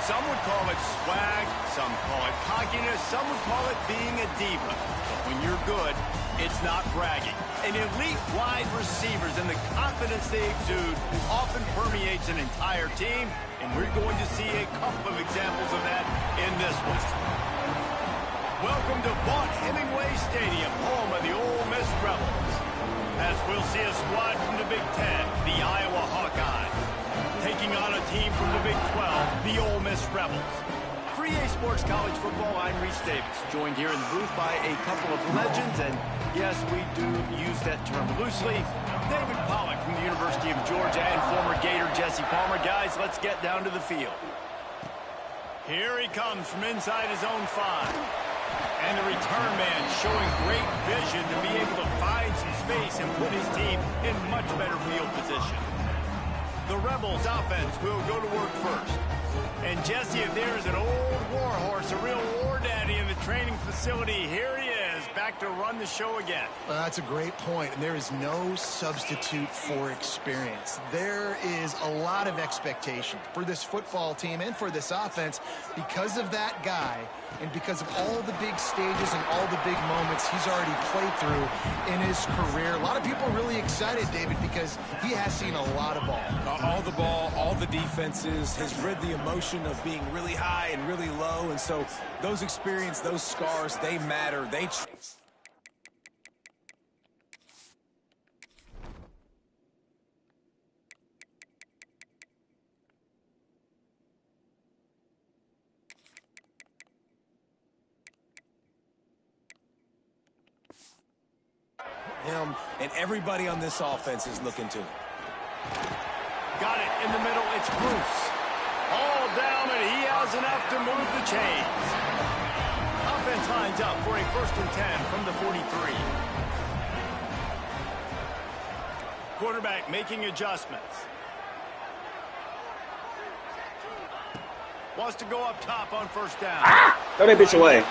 Some would call it swag, some call it cockiness, some would call it being a diva. But when you're good, it's not bragging. An elite wide receivers and the confidence they exude often permeates an entire team, and we're going to see a couple of examples of that in this one. Welcome to Vaught-Hemingway Stadium, home of the Ole Miss Rebels. As we'll see a squad from the Big Ten, the Iowa Hawkeyes, taking on a team from the Big 12, the Ole Miss Rebels. For EA Sports College Football, I'm Reese Davis, joined here in the booth by a couple of legends, and yes, we do use that term loosely. David Pollack from the University of Georgia and former Gator Jesse Palmer. Guys, let's get down to the field. Here he comes from inside his own 5. And the return man showing great vision to be able to find some space and put his team in much better field position. The Rebels offense will go to work first. And Jesse, if there's an old war horse, a real war daddy in the training facility, here he is, back to run the show again. Well, that's a great point, and there is no substitute for experience. There is a lot of expectation for this football team and for this offense because of that guy and because of all the big stages and all the big moments he's already played through in his career. A lot of people are really excited, David, because he has seen a lot of ball. All the ball, all the defenses, has read the emotion of being really high and really low, and so those experience, those scars, they matter. They him, and everybody on this offense is looking to him. Got it in the middle. It's Bruce. All down, and he has enough to move the chains. Offense lines up for a 1st and 10 from the 43. Quarterback making adjustments. Wants to go up top on 1st down. Throw that bitch away.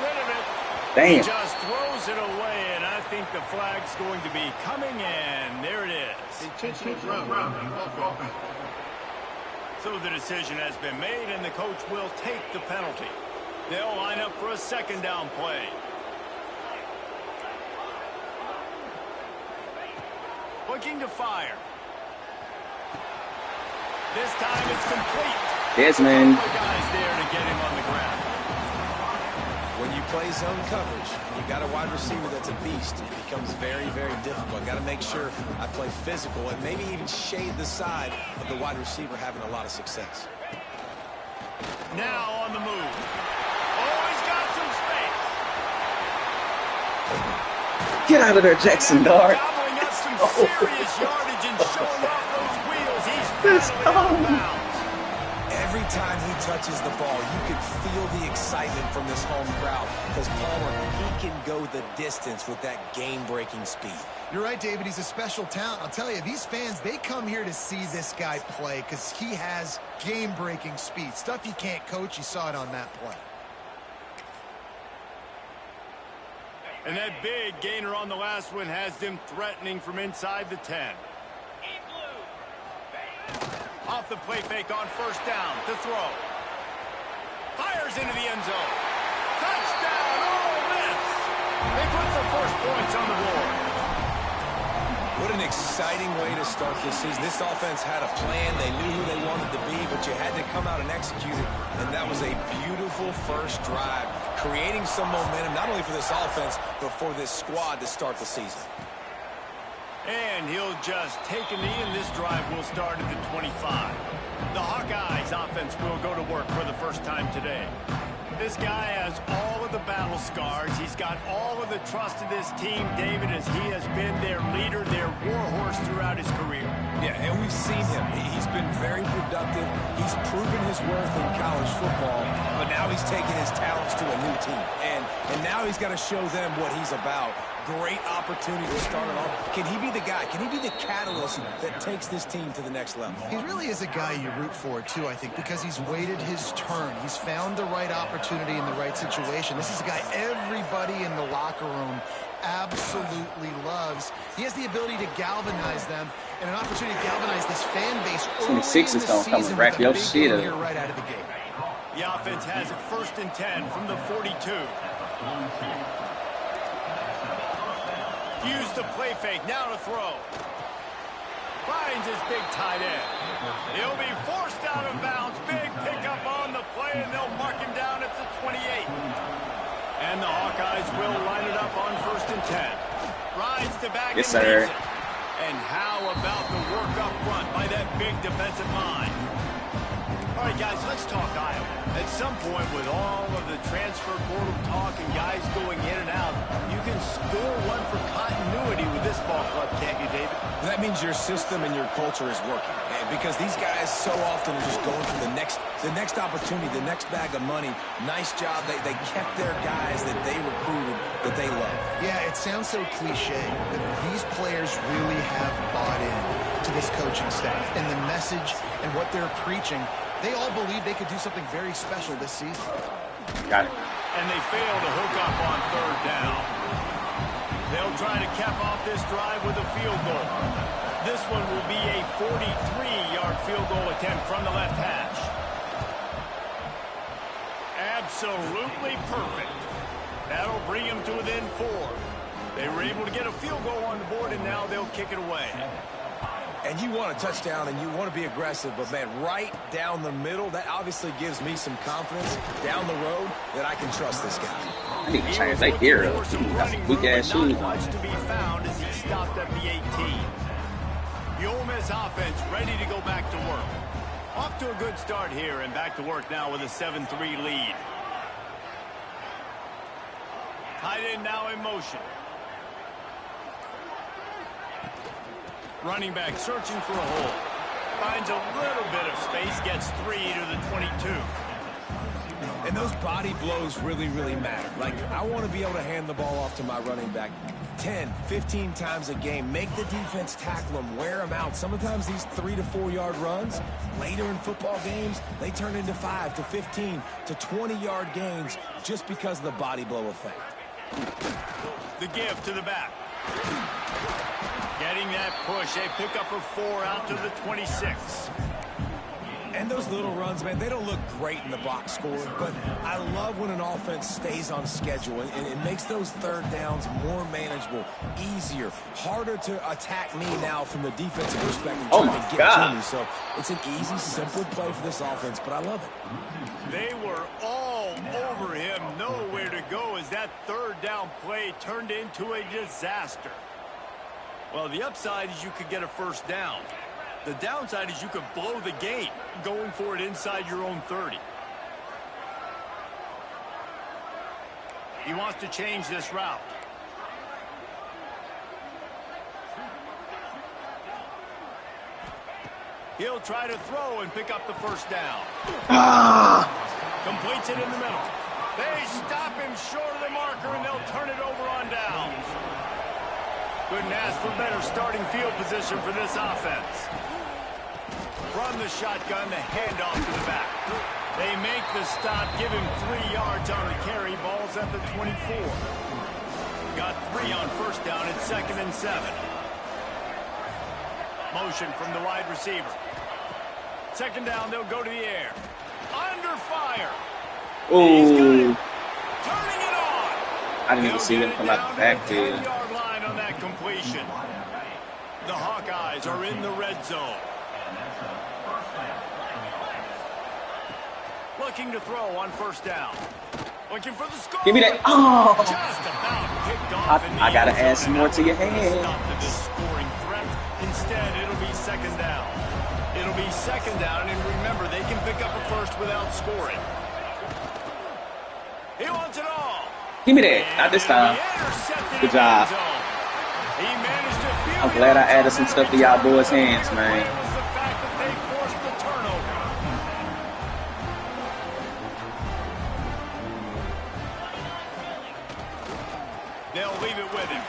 Damn. He just throws it away, and I think the flag's going to be coming in. There it is. Intentional ground. So the decision has been made, and the coach will take the penalty. They'll line up for a 2nd down play. Looking to fire. This time it's complete. Desmond. Guys there to get him on the ground. When you play zone coverage, you got a wide receiver that's a beast. It becomes very, very difficult. Got to make sure I play physical and maybe even shade the side of the wide receiver having a lot of success. Now on the move. Oh, he's got some space. Get out of there, Jackson Dart. Gobbling up some serious yardage and showing off those wheels. He's battling out of bounds. Every time he touches the ball, you can feel the excitement from this home crowd because Palmer, he can go the distance with that game-breaking speed. You're right, David. He's a special talent. I'll tell you, these fans, they come here to see this guy play because he has game-breaking speed. Stuff you can't coach, you saw it on that play. And that big gainer on the last one has them threatening from inside the 10. Off the play fake on 1st down to throw. Fires into the end zone. Touchdown, Ole Miss. They put the 1st points on the board. What an exciting way to start this season. This offense had a plan. They knew who they wanted to be, but you had to come out and execute it. And that was a beautiful first drive, creating some momentum, not only for this offense, but for this squad to start the season. And he'll just take a knee, and this drive will start at the 25. The Hawkeyes offense will go to work for the 1st time today. This guy has all of the battle scars. He's got all of the trust of this team, David, as he has been their leader, their war horse throughout his career. Yeah, and we've seen him. He's been very productive. He's proven his worth in college football, but now he's taking his talents to a new team. And now he's got to show them what he's about. Great opportunity to start it off. Can he be the guy? Can he be the catalyst that takes this team to the next level? He really is a guy you root for, too, I think, because he's waited his turn. He's found the right opportunity in the right situation. This is a guy everybody in the locker room absolutely loves. He has the ability to galvanize them and an opportunity to galvanize this fan base. 26 is going to come and wrap your shit up. Right out of the gate. The offense has it 1st and 10 from the 42. Use the play fake, now to throw. Finds his big tight end. He'll be forced out of bounds. Big pickup on the play, and they'll mark him down at the 28. And the Hawkeyes will line it up on 1st and 10. Rides the back Yes, and sir. leads it. And how about the work up front by that big defensive line? All right, guys, let's talk Iowa. At some point, with all of the transfer portal talk and guys going in and out, you can score one for continuity with this ball club, can't you, David? That means your system and your culture is working. Because these guys so often are just going for the next opportunity, the next bag of money. Nice job. They kept their guys that they recruited, that they love. Yeah, it sounds so cliche, but these players really have bought in to this coaching staff and the message and what they're preaching. They all believe they could do something very special this season. Got it. And they fail to hook up on 3rd down. They'll try to cap off this drive with a field goal. This one will be a 43-yard field goal attempt from the left hash. Absolutely perfect. That'll bring them to within 4. They were able to get a field goal on the board, and now they'll kick it away. And you want a touchdown and you want to be aggressive, but, man, right down the middle, that obviously gives me some confidence down the road that I can trust this guy. I need to change that gear up. That's some weak-ass shoes. Not much to be found as he stopped at the 18. The Ole Miss offense ready to go back to work. Off to a good start here and back to work now with a 7-3 lead. Tight end now in motion. Running back searching for a hole. Finds a little bit of space, gets 3 to the 22. And those body blows really, really matter. Like, I want to be able to hand the ball off to my running back 10, 15 times a game. Make the defense tackle them, wear them out. Sometimes these 3 to 4 yard runs, later in football games, they turn into 5 to 15 to 20-yard gains just because of the body blow effect. The give to the back. Getting that push, a pickup of 4 out to the 26. And those little runs, man, they don't look great in the box score, but I love when an offense stays on schedule, and it makes those 3rd downs more manageable, easier, harder to attack me now from the defensive perspective, Oh trying my to get God. to me. So it's an easy, simple play for this offense, but I love it. They were all over him, nowhere to go as that 3rd down play turned into a disaster. Well, the upside is you could get a 1st down. The downside is you could blow the game going for it inside your own 30. He wants to change this route. He'll try to throw and pick up the 1st down. Completes it in the middle. They stop him short of the marker, and they'll turn it over on downs. Couldn't ask for better starting field position for this offense. From the shotgun, the handoff to the back. They make the stop, give him 3 yards on the carry. Ball's at the 24. Got 3 on 1st down. It's 2nd and 7. Motion from the wide receiver. 2nd down, they'll go to the air. Under fire. He's got Ooh, it. Turning it on. I didn't even see him come out the backfield. 10-yard line on that completion. The Hawkeyes are in the red zone. Looking to throw on 1st down. Looking for the score. Give me that. Oh, Just about picked off in the I gotta end add zone, some and more that to your would put a hand. stop to this scoring threat. Instead, it'll be 2nd down. It'll be 2nd down, and remember, they can pick up a 1st without scoring. He wants it all. give me that. Not this time. Good job. I'm glad I added some stuff to y'all boys' hands, man. They'll leave it with him.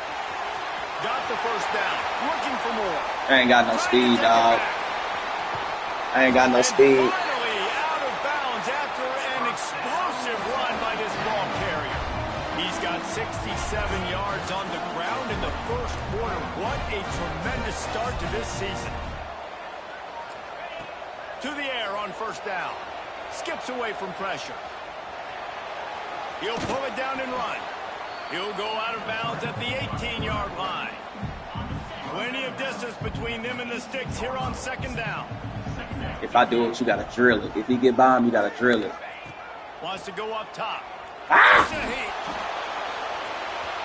Got the 1st down. Looking for more. I ain't got no speed, dog. I ain't got no speed. And finally out of bounds after an explosive run by this ball carrier. He's got 67 yards on the ground in the 1st quarter. What a tremendous start to this season. To the air on 1st down. skips away from pressure. He'll pull it down and run. He'll go out of bounds at the 18-yard line. Plenty of distance between them and the sticks here on second down. If I do it, you got to drill it. If you get by him, you got to drill it. Wants to go up top. Ah!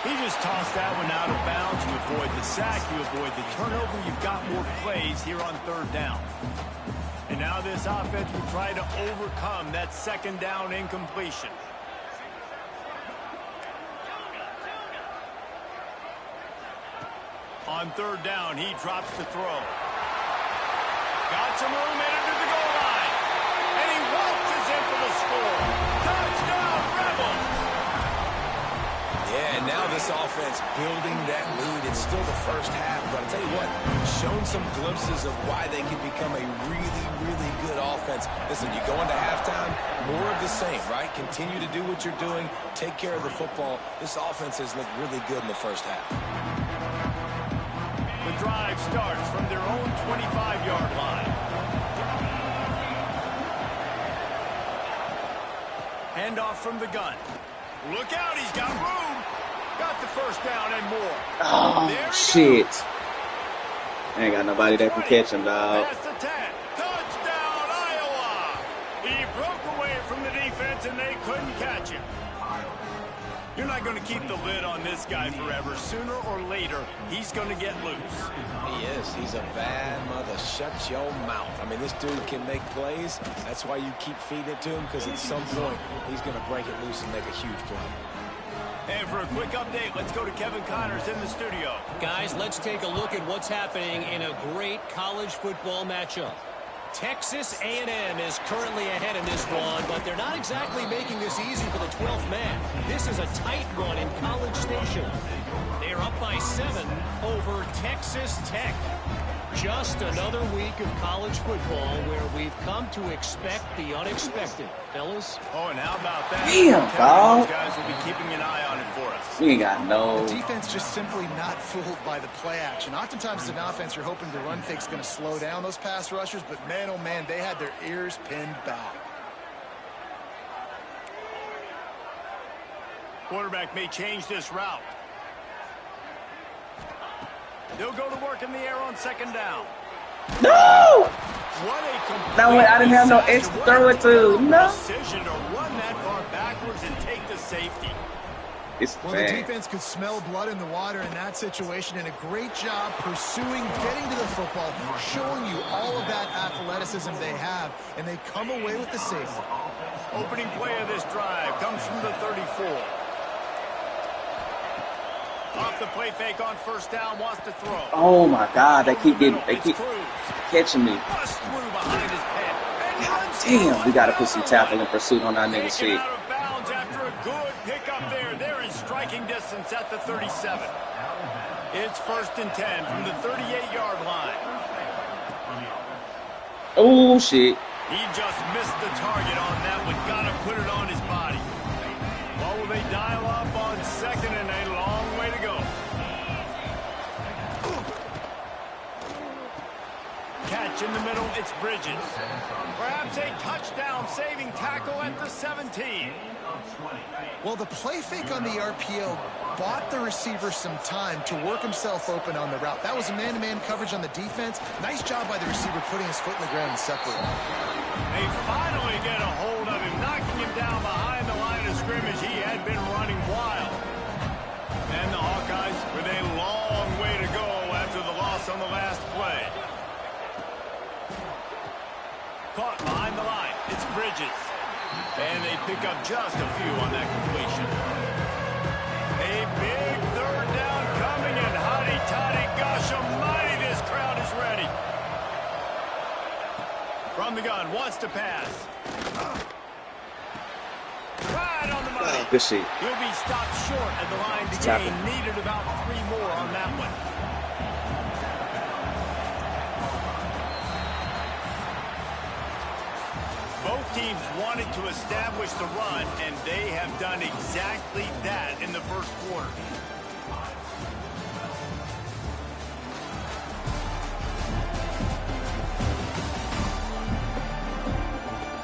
He just tossed that one out of bounds. You avoid the sack. You avoid the turnover. You've got more plays here on third down. And now this offense will try to overcome that second down incompletion. On third down, he drops the throw. Got some room headed to the goal line. And he waltzes in for the score. Touchdown, Rebels! Yeah, and now this offense building that lead. It's still the first half, but I'll tell you what, shown some glimpses of why they can become a really, really good offense. Listen, you go into halftime, more of the same, right? Continue to do what you're doing, take care of the football. This offense has looked really good in the first half. The drive starts from their own 25-yard line. Handoff from the gun. Look out, he's got room. Got the first down and more. Oh, shit. I ain't got nobody that can catch him, dog. Pass attack. Touchdown, Iowa. He broke away from the defense and they couldn't catch him. You're not going to keep the lid on this guy forever. Sooner or later, he's going to get loose. He is. He's a bad mother. Shut your mouth. I mean, this dude can make plays. That's why you keep feeding it to him, because at some point, he's going to break it loose and make a huge play. And for a quick update, let's go to Kevin Connors in the studio. Guys, let's take a look at what's happening in a great college football matchup. Texas A&M is currently ahead in this one, but they're not exactly making this easy for the 12th man. This is a tight one in College Station. They're up by 7 over Texas Tech. Just another week of college football where we've come to expect the unexpected. Fellas? Oh, and how about that? Damn, dog. Those guys will be keeping an eye on it for us. We ain't got no. The defense just simply not fooled by the play action. Oftentimes, as an offense, you're hoping the run fake's going to slow down those pass rushers, but man, oh man, they had their ears pinned back. Quarterback may change this route. They'll go to work in the air on second down. No! What a complete No, I didn't have no X to throw it to. No. Precision to run that far backwards and take the safety. It's Well, the bad. defense could smell blood in the water in that situation, and a great job pursuing, getting to the football, showing you all of that athleticism they have, and they come away with the safety. Opening play of this drive comes from the 34. Off the play fake on first down, wants to throw. Oh my God, they keep It's Cruz. catching me. Busts through behind his head. And runs Damn, through we got to on put some the tackle line. in pursuit on our nigga Taken shit. out of bounds after a good pickup there. They're in striking distance at the 37. It's 1st and 10 from the 38-yard line. Oh shit. He just missed the target on that one. Gotta put it on his body. What will they dial up on second and a long way to go? Catch in the middle, it's Bridges. Perhaps a touchdown-saving tackle at the 17. Well, the play fake on the RPO bought the receiver some time to work himself open on the route. That was a man-to-man coverage on the defense. Nice job by the receiver putting his foot in the ground and separating. They finally get a hold of him, knocking him down behind the line of scrimmage. He had been running wild. And the Hawkeyes with a long way to go after the loss on the last play. Caught behind the line. It's Bridges. And they pick up just a few on that completion. A big third down coming, and hotty-toddy, gosh almighty, this crowd is ready. From the gun, wants to pass. Right on the money. Good shit. He'll be stopped short at the line to gain. Needed about 3 more on that one. Both teams wanted to establish the run, and they have done exactly that in the first quarter.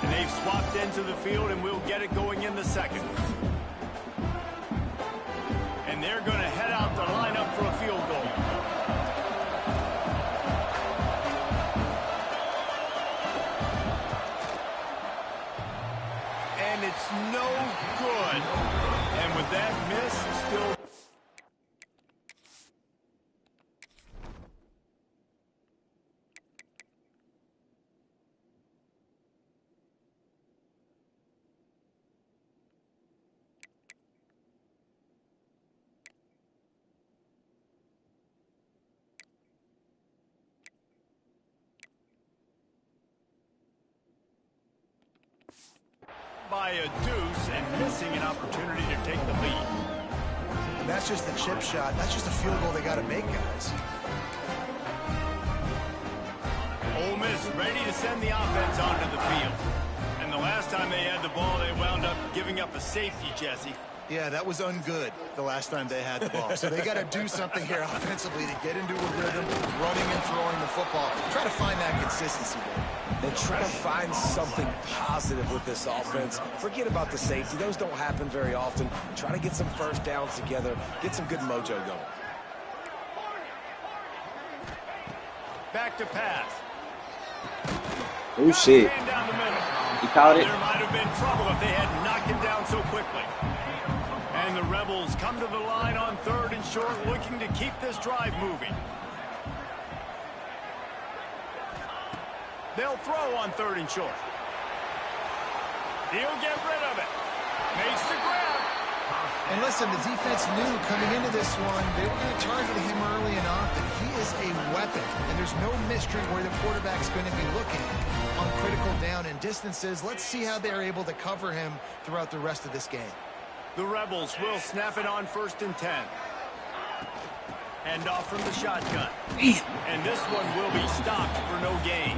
And they've swapped ends of the field, and we'll get it going in the second. And they're going to head out to line up for a field goal. And it's no good. And with that miss, still... by a deuce and missing an opportunity to take the lead. And that's just the chip shot. That's just a field goal they got to make, guys. Ole Miss ready to send the offense onto the field. And the last time they had the ball, they wound up giving up a safety, Jesse. Yeah, that was ungood the last time they had the ball. So they got to do something here offensively to get into a rhythm, running and throwing the football. Try to find that consistency there. And try to find something positive with this offense. Forget about the safety. Those don't happen very often. Try to get some first downs together. Get some good mojo going. Back to pass. Oh, shit. Down the middle. He caught it. There might have been trouble if they had knocked him down so quickly. And the Rebels come to the line on 3rd and short, looking to keep this drive moving. They'll throw on 3rd and short. He'll get rid of it. Makes the grab. And listen, the defense knew coming into this one, they were going to target him early and often. He is a weapon, and there's no mystery where the quarterback's going to be looking on critical down and distances. Let's see how they're able to cover him throughout the rest of this game. The Rebels will snap it on 1st and 10. Hand off from the shotgun. And this one will be stopped for no gain.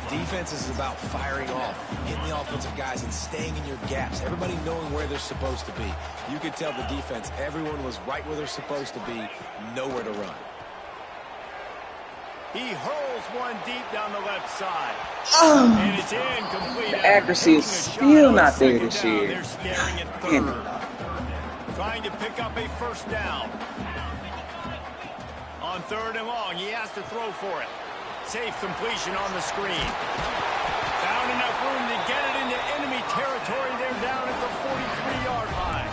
Defense is about firing off, hitting the offensive guys and staying in your gaps. Everybody knowing where they're supposed to be. You could tell the defense, everyone was right where they're supposed to be, nowhere to run. He hurls one deep down the left side. Oh, And it's incomplete. the accuracy is still not there this year. They're staring at Damn 3rd. Trying to pick up a first down. On 3rd and long, he has to throw for it. Safe completion on the screen. Found enough room to get it into enemy territory. They're down at the 43-yard line.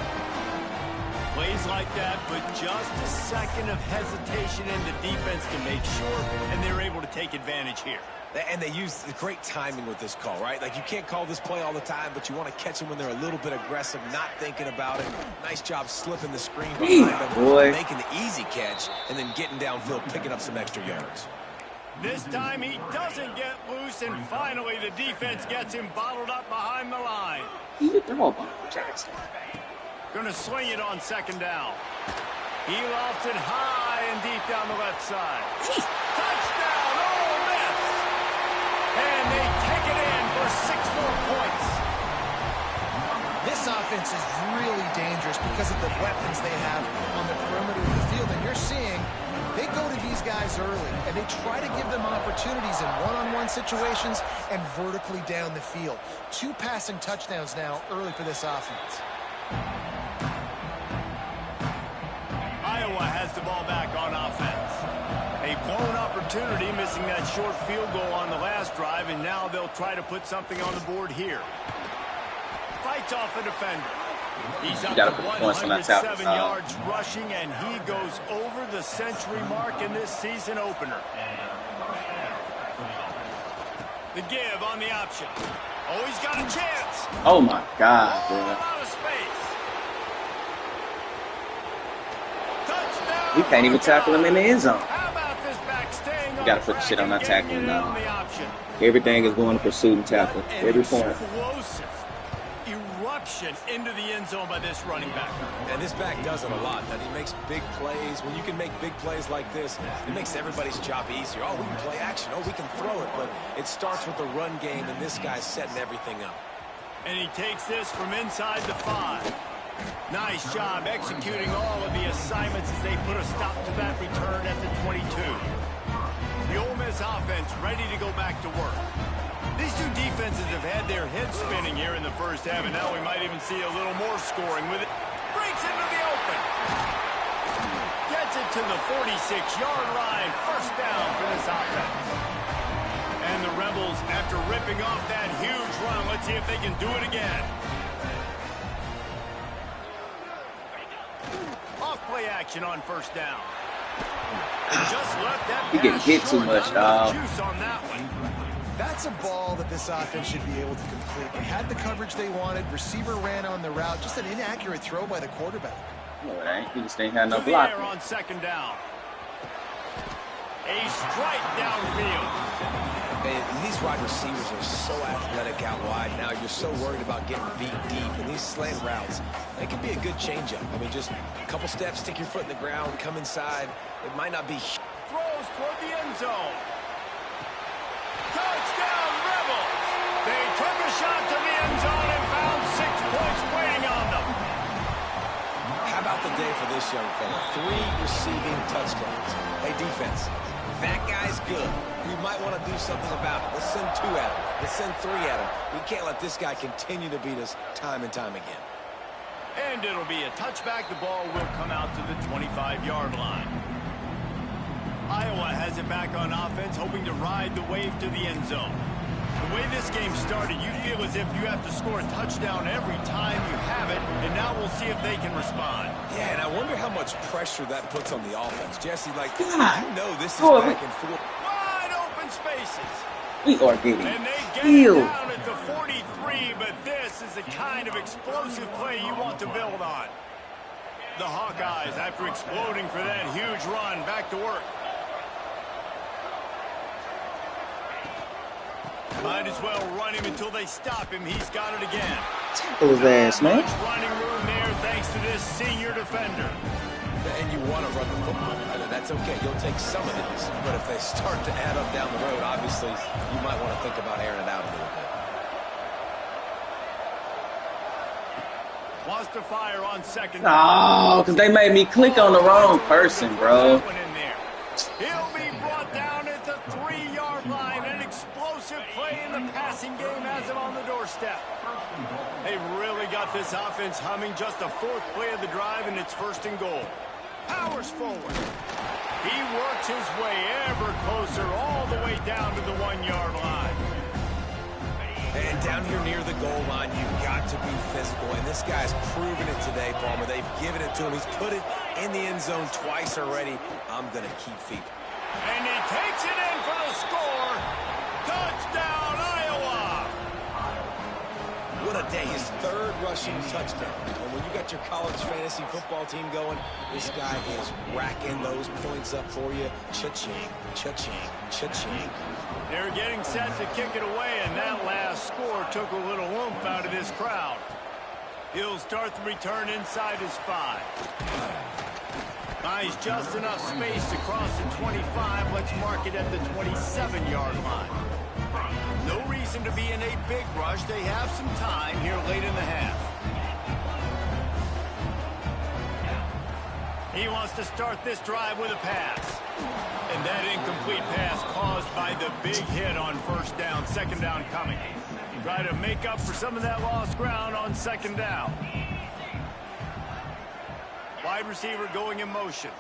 Plays like that, but just a second of hesitation in the defense to make sure, and they're able to take advantage here. And they use great timing with this call, right? Like, you can't call this play all the time, but you want to catch them when they're a little bit aggressive, not thinking about it. Nice job slipping the screen behind them, making the easy catch, and then getting downfield, picking up some extra yards. This time he doesn't get loose, and finally the defense gets him bottled up behind the line. Jackson. Gonna sling it on 2nd down. He lofts it high and deep down the left side. Touchdown, Ole Miss! And they take it in for 6 more points. This offense is really dangerous because of the weapons they have on the perimeter of the field. And you're seeing they go to these guys early, and they try to give them opportunities in one-on-one situations and vertically down the field. 2 passing touchdowns now early for this offense. Iowa has the ball back on offense. A blown opportunity, missing that short field goal on the last drive, and now they'll try to put something on the board here. Fights off a defender. He's up to 107 yards rushing, and he goes over the century mark in this season opener. The give on the option. Oh, he's got a chance. Oh, my God, bro. Out of space. Touchdown. We can't even tackle him in the end zone. How about this back staying You got to put the shit on that tackling now. on the option? Everything is going to pursuit and tackle. Every point. Explosive eruption into the end zone by this running back. And this back does it a lot. That he makes big plays. When you can make big plays like this, it makes everybody's job easier. Oh, we can play action. Oh, we can throw it. But it starts with the run game, and this guy's setting everything up. And he takes this from inside the 5. Nice job executing all of the assignments as they put a stop to that return at the 22. The Ole Miss offense ready to go back to work. These two defenses have had their heads spinning here in the first half, and now we might even see a little more scoring with it. Breaks into the open. Gets it to the 46-yard line. First down for this offense. And the Rebels, after ripping off that huge run, let's see if they can do it again. Off-play action on first down. Just left that You get hit too much, dog. Juice on that one. That's a ball that this offense should be able to complete. They had the coverage they wanted. Receiver ran on the route. Just an inaccurate throw by the quarterback. No, it ain't. He just ain't had no To the block. air on second down. A strike downfield. These wide receivers are so athletic out wide. Now you're so worried about getting beat deep. And these slant routes, they can be a good changeup. I mean, just a couple steps, stick your foot in the ground, come inside. It might not be. Throws toward the end zone. Touchdown, Rebels! They took a shot to the end zone and found 6 points waiting on them. How about the day for this young fella? 3 receiving touchdowns. Hey, defense, that guy's good. We might want to do something about it. Let's send 2 at him. Let's send 3 at him. We can't let this guy continue to beat us time and time again. And it'll be a touchback. The ball will come out to the 25-yard line. Iowa has it back on offense, hoping to ride the wave to the end zone. The way this game started, you feel as if you have to score a touchdown every time you have it, and now we'll see if they can respond. Yeah, and I wonder how much pressure that puts on the offense. Jesse, like, you know this is Oh, back and forth. Wide open spaces. We are getting And they get it killed. down at the 43, but this is the kind of explosive play you want to build on. The Hawkeyes, after exploding for that huge run, back to work. Might as well run him until they stop him. He's got it again. Tackle his ass, man. Much running room there thanks to this senior defender. And you want to run the football. That's okay. You'll take some of these. But if they start to add up down the road, obviously, you might want to think about airing it out a little bit. Wants to fire on second. Oh, because they made me click on the wrong person, bro. He'll be brought down at the 3-yard line. An explosive play in the passing game has him on the doorstep. They've really got this offense humming. Just the 4th play of the drive, and it's 1st and goal. Powers forward. He works his way ever closer all the way down to the 1-yard line. And down here near the goal line, you've got to be physical. And this guy's proven it today, Palmer. They've given it to him. He's put it in the end zone twice already. I'm going to keep feet. And he takes it in for the score. Touchdown, Iowa! What a day. His 3rd rushing touchdown. And when you got your college fantasy football team going, this guy is racking those points up for you. Cha-ching, cha-ching, cha-ching. They're getting set to kick it away, and that last score took a little oomph out of this crowd. He'll start the return inside his 5. Buys just enough space to cross the 25. Let's mark it at the 27-yard line. No reason to be in a big rush. They have some time here late in the half. He wants to start this drive with a pass. And that incomplete pass caused by the big hit on first down. 2nd down coming. Try to make up for some of that lost ground on 2nd down. Wide receiver going in motion.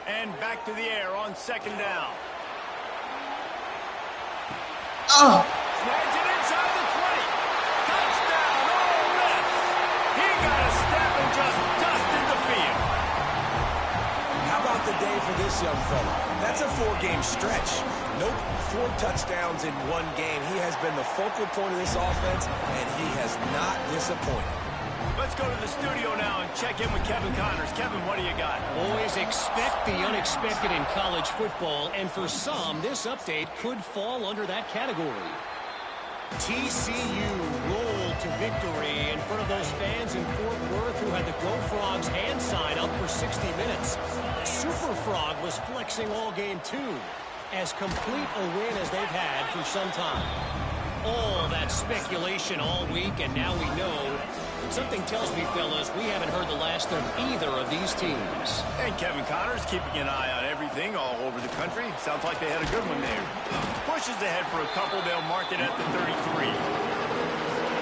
And back to the air on 2nd down. Oh. Snags it inside the 20. Touchdown, Ole Miss. He got a step and just dusted the field. How about the day for this young fella? That's a 4-game stretch. Nope, 4 touchdowns in 1 game. He has been the focal point of this offense, and he has not disappointed. Let's go to the studio now and check in with Kevin Connors. Kevin, what do you got? Always expect the unexpected in college football, and for some, this update could fall under that category. TCU rolled to victory in front of those fans in Fort Worth who had the Go Frogs hand sign up for 60 minutes. Super Frog was flexing all game, too. As complete a win as they've had for some time. All that speculation all week, and now we know Something tells me, fellas, we haven't heard the last of either of these teams. And Kevin Connors keeping an eye on everything all over the country. Sounds like they had a good one there. Pushes ahead for a couple. They'll mark it at the 33.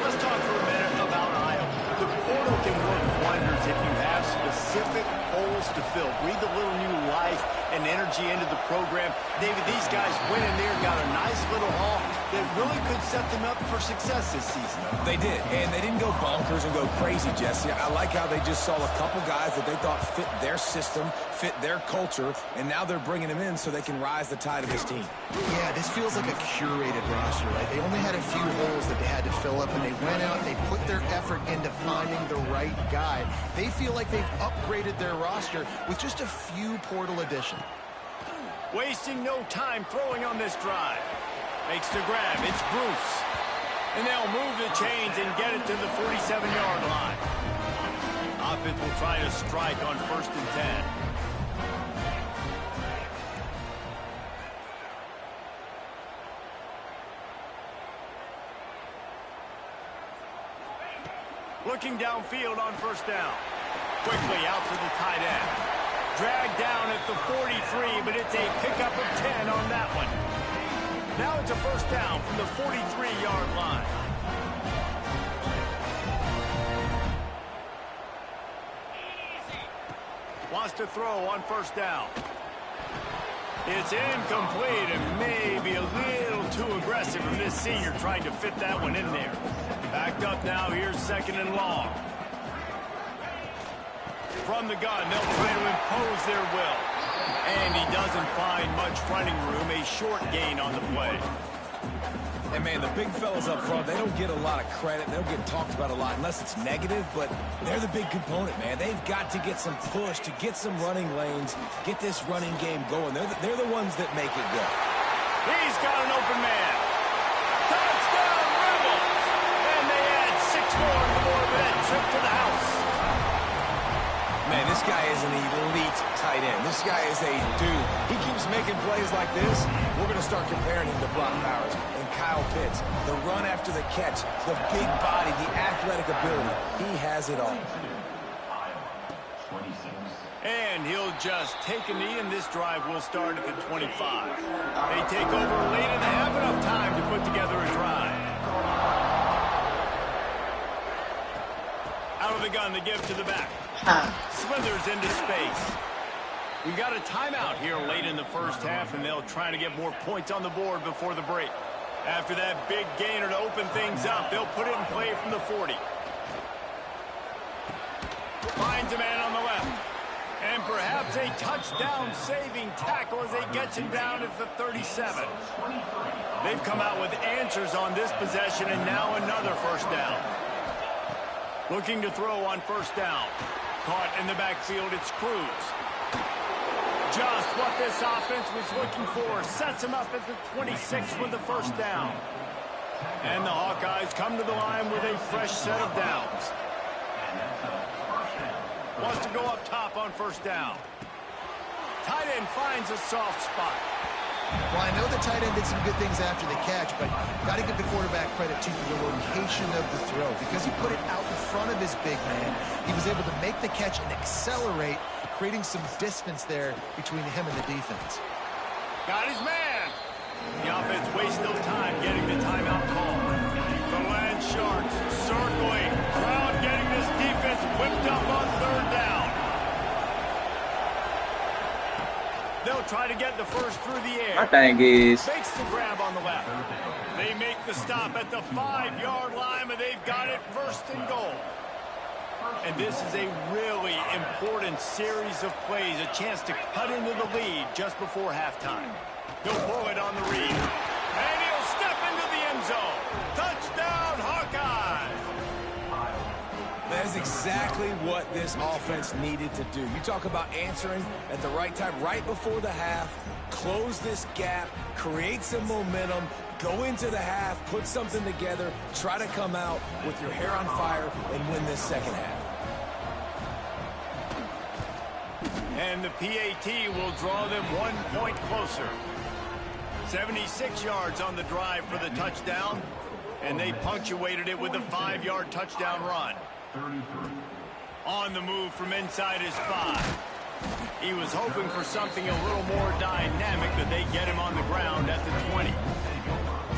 Let's talk for a minute about Iowa. The portal can work wonders if you have specific holes to fill. Breathe a little new life and energy into the program. David, these guys went in there, got a nice little haul that really could set them up for success this season. They did, and they didn't go bonkers and go crazy, Jesse. I like how they just saw a couple guys that they thought fit their system, fit their culture, and now they're bringing them in so they can rise the tide of this team. Yeah, this feels like a curated roster, right? They only had a few holes that they had to fill up, and they went out and they put their effort into finding the right guy. They feel like they've upgraded their roster with just a few portal additions. Wasting no time throwing on this drive. Makes the grab. It's Bruce. And they'll move the chains and get it to the 47-yard line. Offense will try to strike on 1st and 10. Looking downfield on 1st down. Quickly out to the tight end. Dragged down at the 43, but it's a pickup of 10 on that one. Now it's a 1st down from the 43-yard line. Wants to throw on 1st down. It's incomplete and maybe a little too aggressive from this senior trying to fit that one in there. Backed up now, here's 2nd and long. From the gun, they'll try to impose their will. And he doesn't find much running room, a short gain on the play. And, man, the big fellas up front, they don't get a lot of credit. They don't get talked about a lot unless it's negative, but they're the big component, man. They've got to get some push, to get some running lanes, get this running game going. They're the ones that make it go. He's got an open man. Touchdown, Rebels! And they add 6 more on the board with that trip to the house. Man, this guy is an elite tight end. This guy is a dude. He keeps making plays like this. We're going to start comparing him to Brock Bowers and Kyle Pitts. The run after the catch, the big body, the athletic ability. He has it all. And he'll just take a knee, and this drive will start at the 25. They take over late and they have enough time to put together a drive. Out of the gun, the give to the back. Slithers into space. We got a timeout here late in the 1st half, and they'll try to get more points on the board before the break. After that big gainer to open things up, they'll put it in play from the 40. Finds a man on the left. And perhaps a touchdown-saving tackle as they get him down at the 37. They've come out with answers on this possession, and now another 1st down. Looking to throw on 1st down. Caught in the backfield, it's Cruz. Just what this offense was looking for. Sets him up at the 26 with the 1st down. And the Hawkeyes come to the line with a fresh set of downs. Wants to go up top on 1st down. Tight end finds a soft spot. Well, I know the tight end did some good things after the catch, but got to give the quarterback credit to the location of the throw. Because he put it out in front of his big man, he was able to make the catch and accelerate, creating some distance there between him and the defense. Got his man. The offense wastes no time getting the timeout call. The Land Sharks circling. Crowd getting this defense whipped up on 3rd down. They'll try to get the first through the air. My thing is, Makes the grab on the left. They make the stop at the 5-yard line, but they've got it 1st and goal. And this is a really important series of plays, a chance to cut into the lead just before halftime. He'll pull it on the read. And he'll step into the end zone. Touchdown, Hawkeyes! That is exactly what this offense needed to do. You talk about answering at the right time, right before the half, close this gap, create some momentum, go into the half, put something together, try to come out with your hair on fire and win this 2nd half. And the PAT will draw them 1 point closer. 76 yards on the drive for the touchdown, and they punctuated it with a 5-yard touchdown run. On the move from inside his 5. He was hoping for something a little more dynamic, but they get him on the ground at the 20.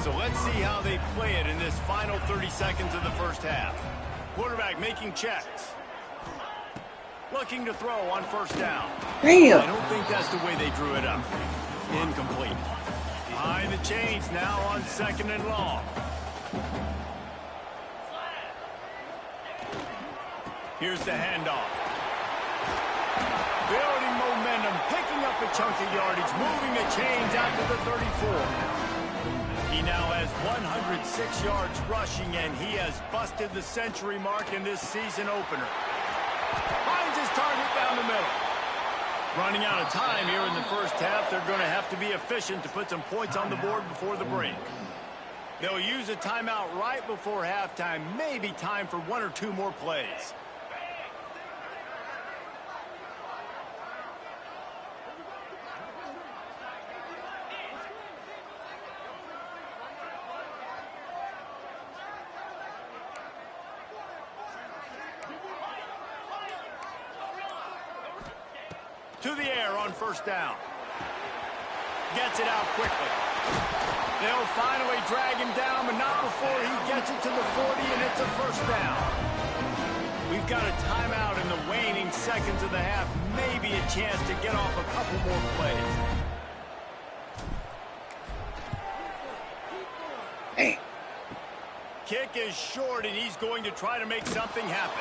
So let's see how they play it in this final 30 seconds of the first half. Quarterback making checks. Looking to throw on first down. Damn. I don't think that's the way they drew it up. Incomplete. Behind the chains now on 2nd and long. Here's the handoff. Building momentum, picking up a chunk of yardage, moving the chains out to the 34. He now has 106 yards rushing, and he has busted the century mark in this season opener. Finds his target down the middle. Running out of time here in the first half. They're going to have to be efficient to put some points on the board before the break. They'll use a timeout right before halftime. Maybe time for 1 or 2 more plays. To the air on first down. Gets it out quickly. They'll finally drag him down, but not before he gets it to the 40, and it's a first down. We've got a timeout in the waning seconds of the half. Maybe a chance to get off a couple more plays. Hey. Kick is short, and he's going to try to make something happen.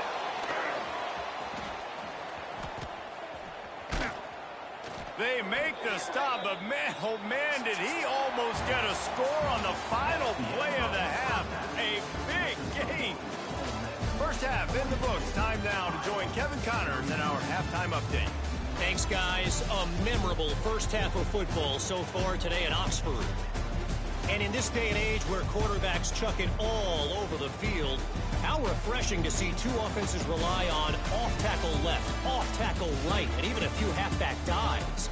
They make the stop, but man, oh man, did he almost get a score on the final play of the half. A big game. First half in the books. Time now to join Kevin Connors in our halftime update. Thanks, guys. A memorable first half of football so far today at Oxford. And in this day and age where quarterbacks chuck it all over the field, how refreshing to see 2 offenses rely on off-tackle left, off-tackle right, and even a few halfback dives.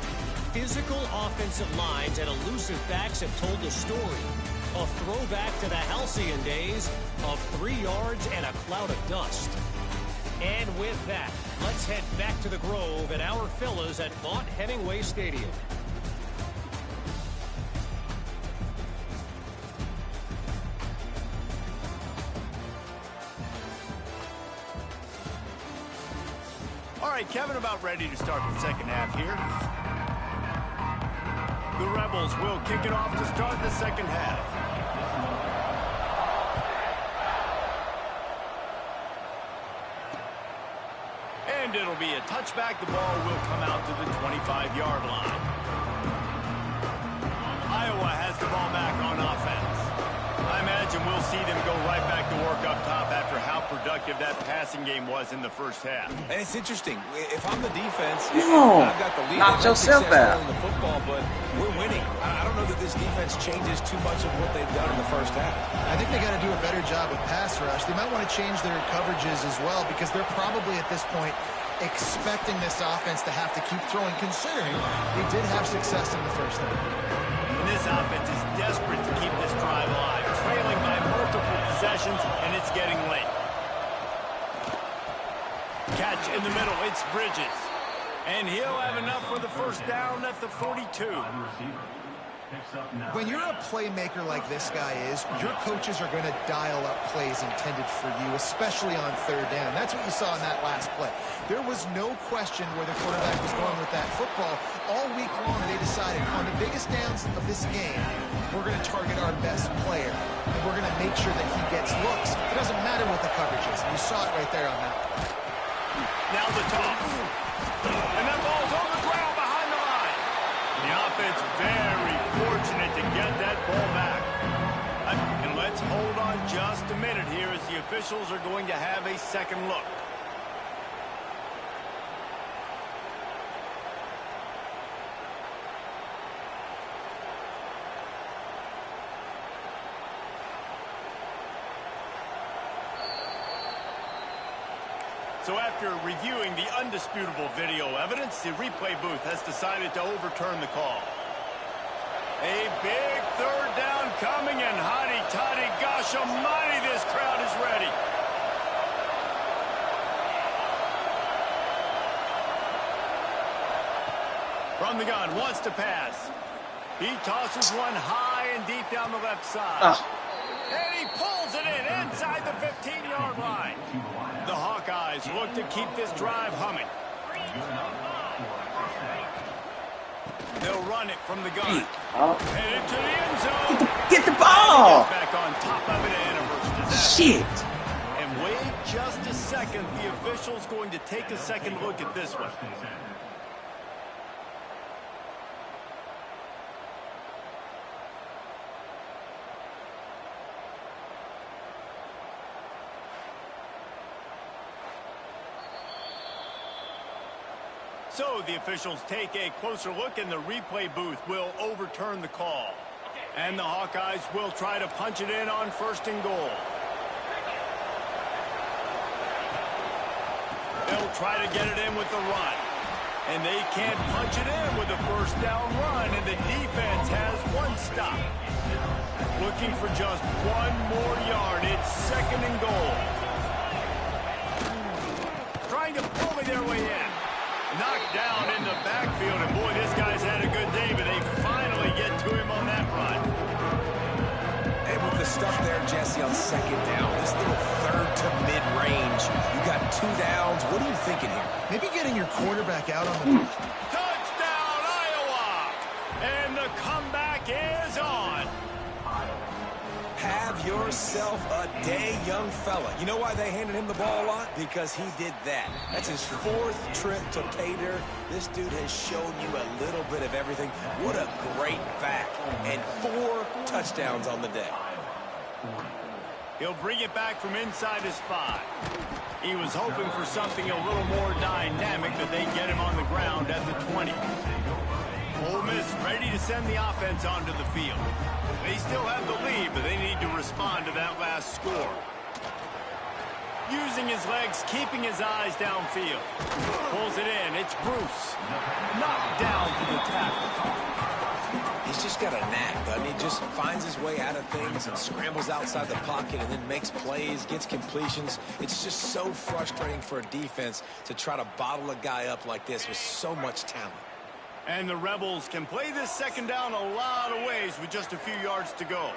Physical offensive lines and elusive backs have told the story. A throwback to the halcyon days of 3 yards and a cloud of dust. And with that, let's head back to the Grove and our fellas at Vaught Hemingway Stadium. All right, Kevin, about ready to start the second half here. The Rebels will kick it off to start the second half. And it'll be a touchback. The ball will come out to the 25-yard line. Iowa has the ball back on offense. I imagine we'll see them go right back to work up top after how productive that passing game was in the first half. And it's interesting. If I'm the defense, No, I've got the lead. knock yourself out. In the football, but we're winning. I don't know that this defense changes too much of what they've done in the first half. I think they got to do a better job with pass rush. They might want to change their coverages as well because they're probably at this point expecting this offense to have to keep throwing, considering they did have success in the first half. And this offense is desperate to keep this drive alive, trailing by multiple possessions, and it's getting late. Catch in the middle, it's Bridges. And he'll have enough for the first down at the 42. When you're a playmaker like this guy is, your coaches are going to dial up plays intended for you, especially on third down. That's what you saw in that last play. There was no question where the quarterback was going with that football. All week long, they decided on the biggest downs of this game, we're going to target our best player, and we're going to make sure that he gets looks. It doesn't matter what the coverage is. You saw it right there on that. Now the toss. And that ball's on the ground behind the line. The offense very fortunate to get that ball back. And let's hold on just a minute here as the officials are going to have a second look. So after reviewing the undisputable video evidence, the replay booth has decided to overturn the call. A big third down coming, and hotty-toddy, gosh almighty, this crowd is ready. From the gun, wants to pass. He tosses one high and deep down the left side. Oh. And he pulls it in inside the 15-yard line. The Hawkeyes look to keep this drive humming. They'll run it from the gun. Oh. Headed to the end zone. Get the ball! Back on top of it and a disaster. Shit. And wait just a second. The official's going to take a second look at this one. So the officials take a closer look, and the replay booth will overturn the call. And the Hawkeyes will try to punch it in on 1st and goal. They'll try to get it in with the run. And they can't punch it in with a 1st down run, and the defense has one stop. Looking for just one more yard. It's 2nd and goal. Trying to bully their way in. Knocked down in the backfield, and boy, this guy's had a good day, but they finally get to him on that run. And with the stuff there, Jesse, on 2nd down, this little 3rd to mid-range, you got 2 downs. What are you thinking here? Maybe getting your quarterback out on the... Touchdown, Iowa! And the comeback is on. Have yourself a day, young fella. You know why they handed him the ball a lot? Because he did that. That's his 4th trip to pay dirt. This dude has shown you a little bit of everything. What a great back. And 4 touchdowns on the day. He'll bring it back from inside his 5. He was hoping for something a little more dynamic, but they get him on the ground at the 20. Ole Miss ready to send the offense onto the field. They still have the lead, but they need to respond to that last score. Using his legs, keeping his eyes downfield. Pulls it in. It's Bruce. Knocked down for the tackle. He's just got a knack, doesn't he? Just finds his way out of things and scrambles outside the pocket and then makes plays, gets completions. It's just so frustrating for a defense to try to bottle a guy up like this with so much talent. And the Rebels can play this 2nd down a lot of ways with just a few yards to go.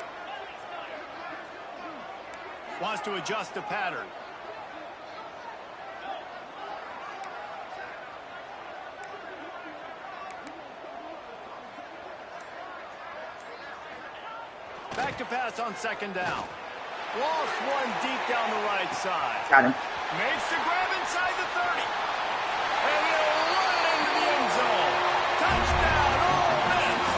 Wants to adjust the pattern. Back to pass on 2nd down. Lost one deep down the right side. Got him. Makes the grab inside the 30. And he'll run it into the end zone. Touchdown, Ole Miss.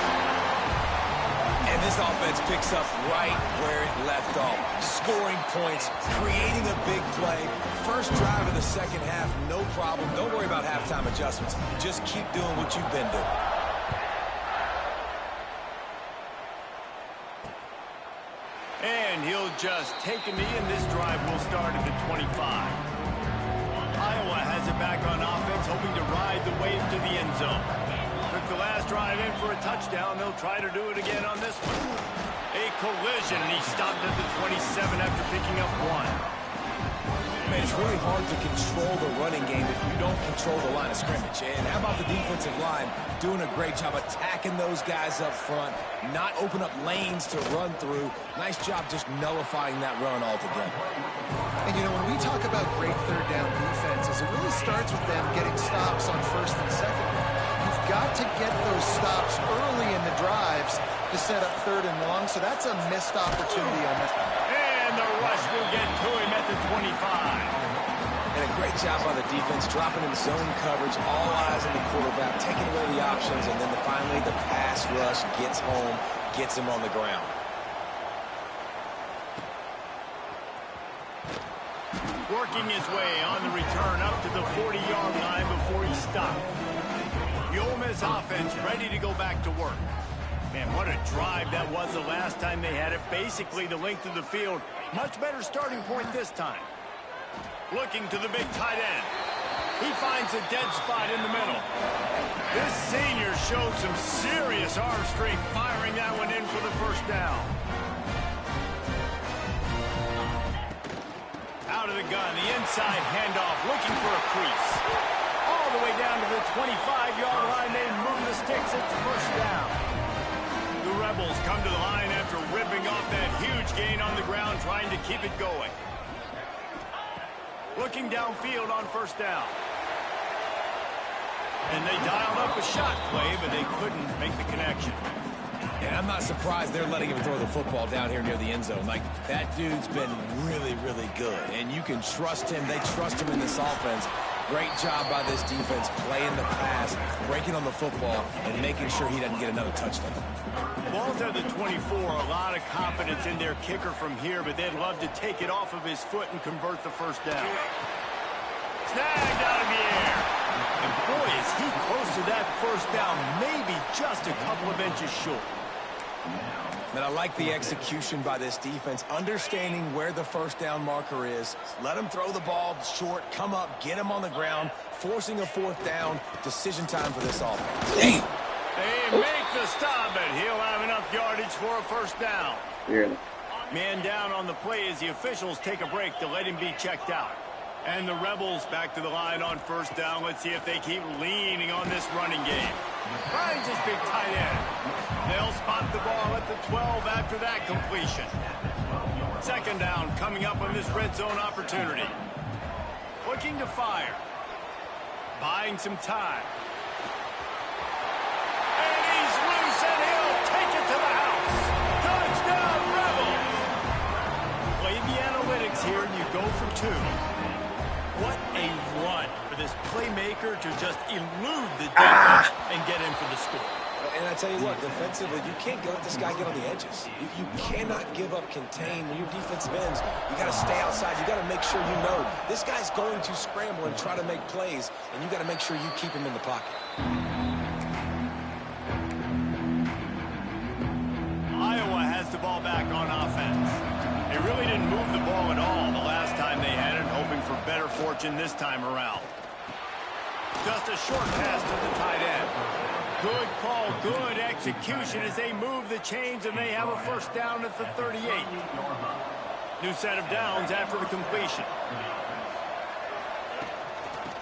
And this offense picks up right where it left off. Scoring points, creating a big play. First drive of the 2nd half, no problem. Don't worry about halftime adjustments. Just keep doing what you've been doing. And he'll just take a knee, and this drive will start at the 25. Iowa has it back on offense, hoping to ride the wave to the end zone. Took the last drive in for a touchdown. They'll try to do it again on this one. A collision, and he stopped at the 27 after picking up 1. Man, it's really hard to control the running game if you don't control the line of scrimmage. And how about the defensive line doing a great job attacking those guys up front, not open up lanes to run through. Nice job just nullifying that run altogether. And, you know, when we talk about great 3rd down defenses, it really starts with them getting stops on 1st and 2nd. You've got to get those stops early in the drives to set up 3rd and long, so that's a missed opportunity on this. And the rush will get to him at the 25. And a great job by the defense, dropping in zone coverage, all eyes on the quarterback, taking away the options, and then finally the pass rush gets home, gets him on the ground. Working his way on the return up to the 40-yard line before he stopped. The Ole Miss offense ready to go back to work. Man, what a drive that was the last time they had it. Basically the length of the field. Much better starting point this time. Looking to the big tight end. He finds a dead spot in the middle. This senior showed some serious arm strength firing that one in for the 1st down. Out of the gun, the inside handoff, looking for a crease. All the way down to the 25-yard line, they move the sticks. It's first down. The Rebels come to the line after ripping off that huge gain on the ground, trying to keep it going. Looking downfield on first down. And they dialed up a shot play, but they couldn't make the connection. And I'm not surprised they're letting him throw the football down here near the end zone. Like, that dude's been really, really good. And you can trust him. They trust him in this offense. Great job by this defense, playing the pass, breaking on the football, and making sure he doesn't get another touchdown. Ball's at the 24, a lot of confidence in their kicker from here, but they'd love to take it off of his foot and convert the first down. Snagged out of the air. And boy, is he close to that first down, maybe just a couple of inches short. And I like the execution by this defense, understanding where the first down marker is. Let him throw the ball short, come up, get him on the ground, forcing a fourth down. Decision time for this offense. Damn. They make the stop, but he'll have enough yardage for a first down. Really? Man down on the play as the officials take a break to let him be checked out. And the Rebels back to the line on first down. Let's see if they keep leaning on this running game. Finds his big tight end. They'll spot the ball at the 12 after that completion. Second down coming up on this red zone opportunity. Looking to fire. Buying some time. And he's loose and he'll take it to the house. Touchdown, Rebels! Play the analytics here and you go for two. What a run for this playmaker to just elude the defense and get in for the score. And I tell you what, defensively, you can't let this guy get on the edges. You cannot give up contain. When your defensive ends, you got to stay outside. You got to make sure you know this guy's going to scramble and try to make plays, and you got to make sure you keep him in the pocket. Iowa has the ball back on offense. They really didn't move the ball at all the last time they had it, hoping for better fortune this time around. Just a short pass to the tight end. Good call, good execution as they move the chains and they have a first down at the 38. New set of downs after the completion.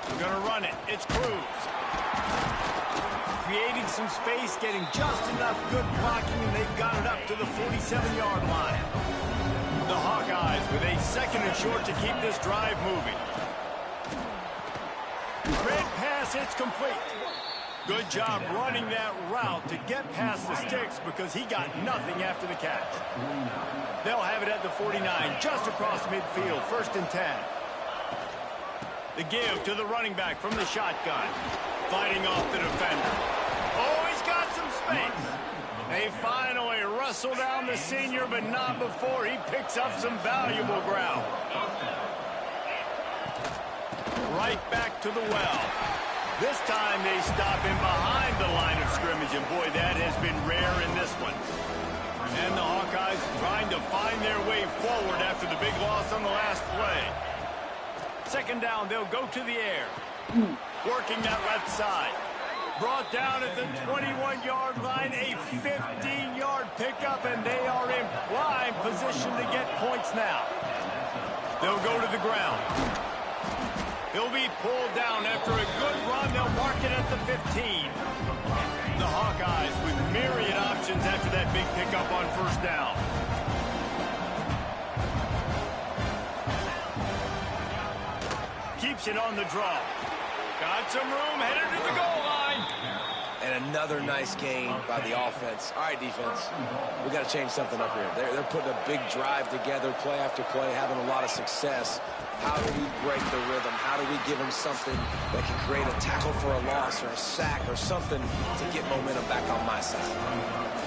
We're going to run it. It's Cruz. Creating some space, getting just enough good blocking, and they've got it up to the 47-yard line. The Hawkeyes with a second and short to keep this drive moving. Red pass, it's complete. Good job running that route to get past the sticks because he got nothing after the catch. They'll have it at the 49, just across midfield, 1st and 10. The give to the running back from the shotgun. Fighting off the defender. Oh, he's got some space. They finally wrestle down the senior, but not before he picks up some valuable ground. Right back to the well. This time they stop him behind the line of scrimmage, and boy, that has been rare in this one. And the Hawkeyes trying to find their way forward after the big loss on the last play. Second down, they'll go to the air. Working that left side. Brought down at the 21-yard line, a 15-yard pickup, and they are in prime position to get points now. They'll go to the ground. He'll be pulled down after a good run. They'll mark it at the 15. The Hawkeyes with myriad options after that big pickup on first down. Keeps it on the draw. Got some room, headed to the goal line. And another nice gain by the offense. All right, defense, we got to change something up here. They're putting a big drive together, play after play, having a lot of success. How do we break the rhythm? How do we give them something that can create a tackle for a loss or a sack or something to get momentum back on my side?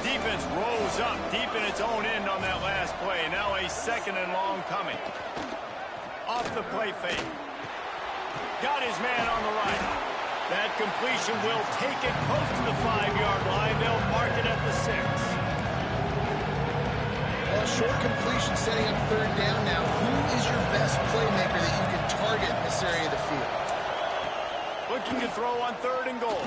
Defense rolls up deep in its own end on that last play. Now a second and long coming. Off the play fake. Got his man on the right. That completion will take it close to the 5-yard line. They'll mark it at the 6. Well, short completion setting up third down now. Who is your best playmaker that you can target in this area of the field? Looking to throw on 3rd and goal.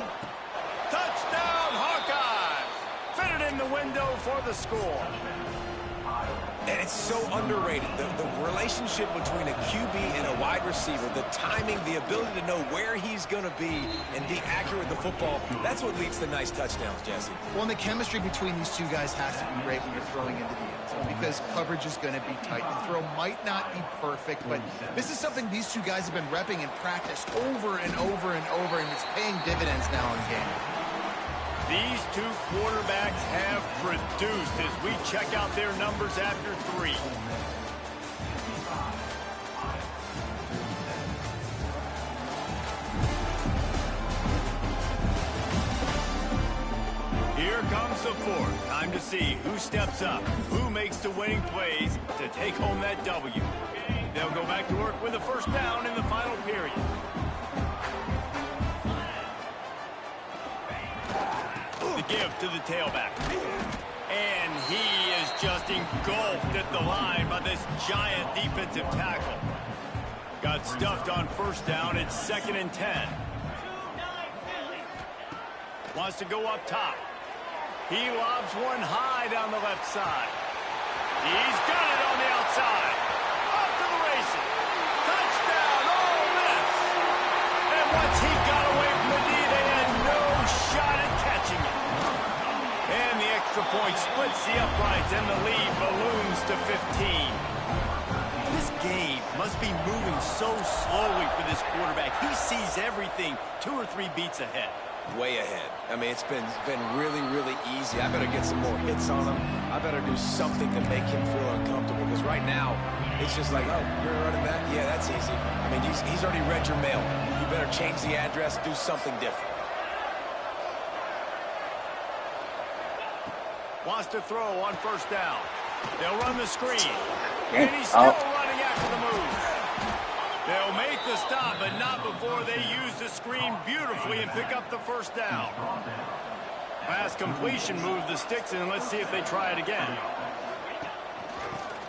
Touchdown, Hawkeyes! Fitted in the window for the score. And it's so underrated. The relationship between a QB and a wide receiver, the timing, the ability to know where he's going to be and be accurate with the football, that's what leads to nice touchdowns, Jesse. Well, and the chemistry between these two guys has to be great when you're throwing into the end zone because coverage is going to be tight. The throw might not be perfect, but this is something these two guys have been repping in practice over and over and over, and it's paying dividends now in game. These two quarterbacks have produced as we check out their numbers after 3. Here comes the 4th. Time to see who steps up, who makes the winning plays to take home that W. They'll go back to work with a first down in the final period. The give to the tailback. And he is just engulfed at the line by this giant defensive tackle. Got stuffed on first down. It's 2nd and 10. Wants to go up top. He lobs one high down the left side. He's got it on the outside. Off to the races. Touchdown, Ole Miss. And once he got away from the D, they had no shot at catching it. And the extra point splits the uprights, and the lead balloons to 15. This game must be moving so slowly for this quarterback. He sees everything 2 or 3 beats ahead. Way ahead. I mean, it's been really, really easy. I better get some more hits on him. I better do something to make him feel uncomfortable, because right now, it's just like, oh, you're running that? Yeah, that's easy. I mean, he's already read your mail. You better change the address, do something different. Wants to throw on first down. They'll run the screen. And he's still running after the move. They'll make the stop, but not before they use the screen beautifully and pick up the first down. Pass completion, move the sticks in, and let's see if they try it again.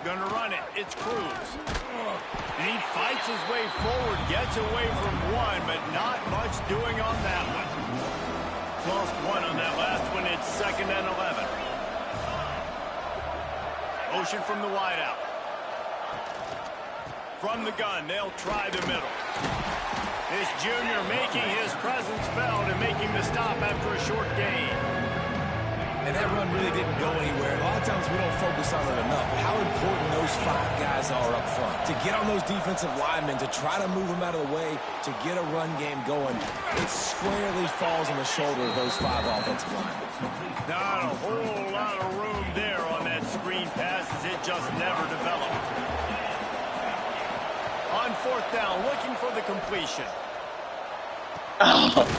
Gonna run it. It's Cruz. And he fights his way forward, gets away from one, but not much doing on that one. Lost one on that last one. It's 2nd and 11. Motion from the wideout. From the gun, they'll try the middle. This junior making his presence felt and making the stop after a short gain. And that run really didn't go anywhere. A lot of times we don't focus on it enough. How important those 5 guys are up front. To get on those defensive linemen, to try to move them out of the way, to get a run game going, it squarely falls on the shoulder of those 5 offensive linemen. Not a whole lot of room there on that screen pass as it just never developed. On 4th down, looking for the completion.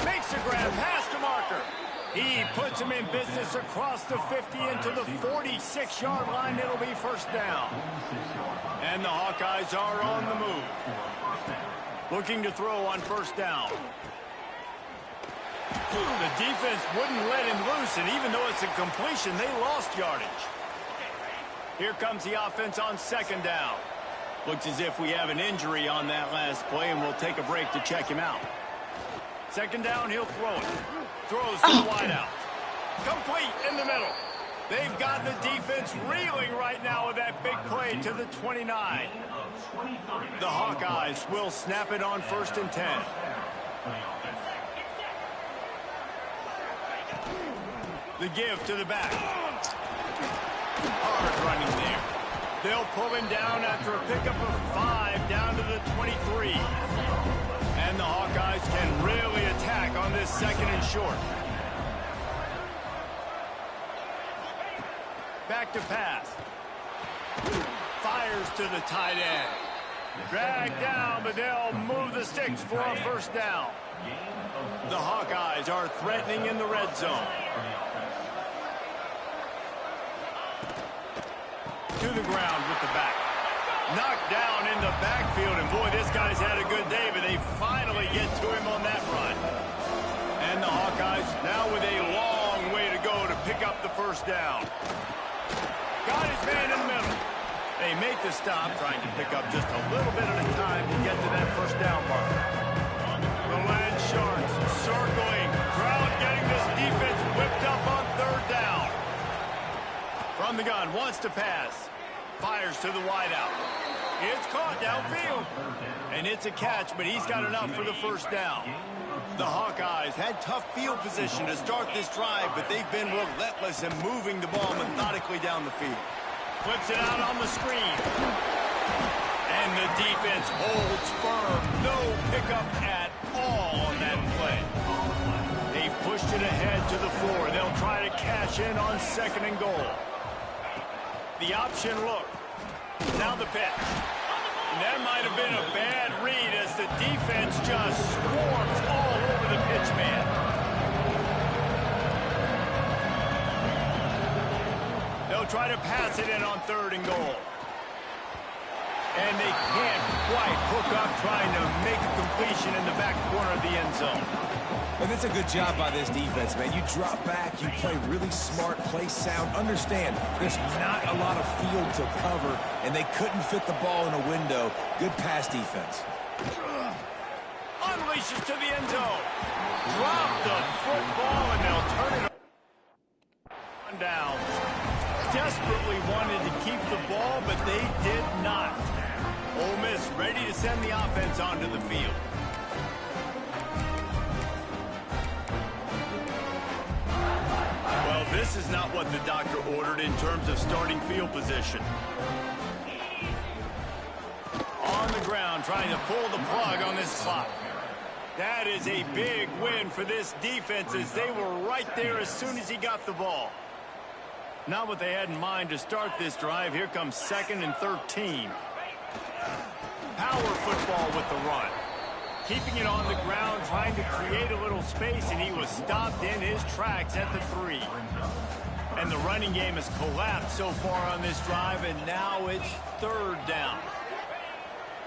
Makes a grab, pass to marker. He puts him in business across the 50 into the 46-yard line. It'll be first down. And the Hawkeyes are on the move. Looking to throw on first down. The defense wouldn't let him loose, and even though it's a completion, they lost yardage. Here comes the offense on 2nd down. Looks as if we have an injury on that last play, and we'll take a break to check him out. 2nd down, he'll throw it. Throws to the wideout. Complete in the middle. They've got the defense reeling right now with that big play to the 29. The Hawkeyes will snap it on 1st and 10. The give to the back. Hard running there. They'll pull him down after a pickup of 5 down to the 23. And the Hawkeyes can really attack on this 2nd and short. Back to pass. Fires to the tight end. Dragged down, but they'll move the sticks for a first down. The Hawkeyes are threatening in the red zone. To the ground with the back. Knocked down in the backfield, and boy, this guy's had a good day, but they finally get to him on that run. And the Hawkeyes now with a long way to go to pick up the first down. Got his man in the middle. They make the stop, trying to pick up just a little bit at a time to get to that first down marker. The Land Sharks circling. Crowd getting this defense whipped up on 3rd down. From the gun, wants to pass. fires to the wideout. It's caught downfield. And it's a catch, but he's got enough for the first down. The Hawkeyes had tough field position to start this drive, but they've been relentless in moving the ball methodically down the field. Flips it out on the screen. And the defense holds firm. No pickup at all on that play. They've pushed it ahead to the 4. They'll try to cash in on 2nd and goal. The option look. Now the pitch. And that might have been a bad read as the defense just swarms all over the pitch man. They'll try to pass it in on 3rd and goal. And they can't quite hook up trying to make a completion in the back corner of the end zone. And it's a good job by this defense, man. You drop back, you play really smart, play sound. Understand, there's not a lot of field to cover, and they couldn't fit the ball in a window. Good pass defense. Unleashes to the end zone. Drop the football, and they'll turn it on downs. Desperately wanted to keep the ball, but they did not. Ole Miss ready to send the offense onto the field. Well, this is not what the doctor ordered in terms of starting field position. On the ground, trying to pull the plug on this clock. That is a big win for this defense as they were right there as soon as he got the ball. Not what they had in mind to start this drive. Here comes 2nd and 13. Power football with the run. Keeping it on the ground, trying to create a little space, and he was stopped in his tracks at the 3. And the running game has collapsed so far on this drive, and now it's 3rd down.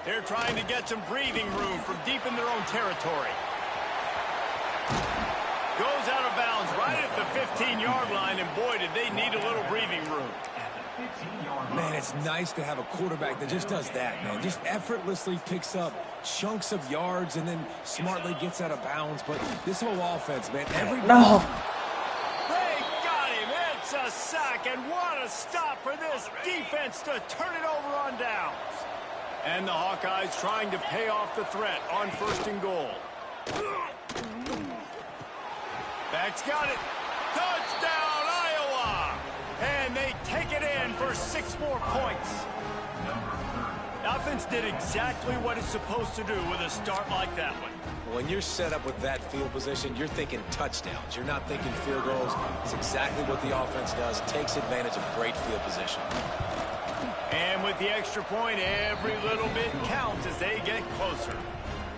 They're trying to get some breathing room from deep in their own territory. Goes out of bounds right at the 15-yard line, and boy, did they need a little breathing room. Man, it's nice to have a quarterback that just does that, man. Just effortlessly picks up chunks of yards and then smartly gets out of bounds. But this whole offense, man, every... No. They got him. It's a sack, and what a stop for this defense to turn it over on downs. And the Hawkeyes trying to pay off the threat on 1st and goal. Back's got it. Touchdown, Iowa! And they take it in for 6 more points. The offense did exactly what it's supposed to do with a start like that one. When you're set up with that field position, you're thinking touchdowns. You're not thinking field goals. It's exactly what the offense does. Takes advantage of great field position. And with the extra point, every little bit counts as they get closer.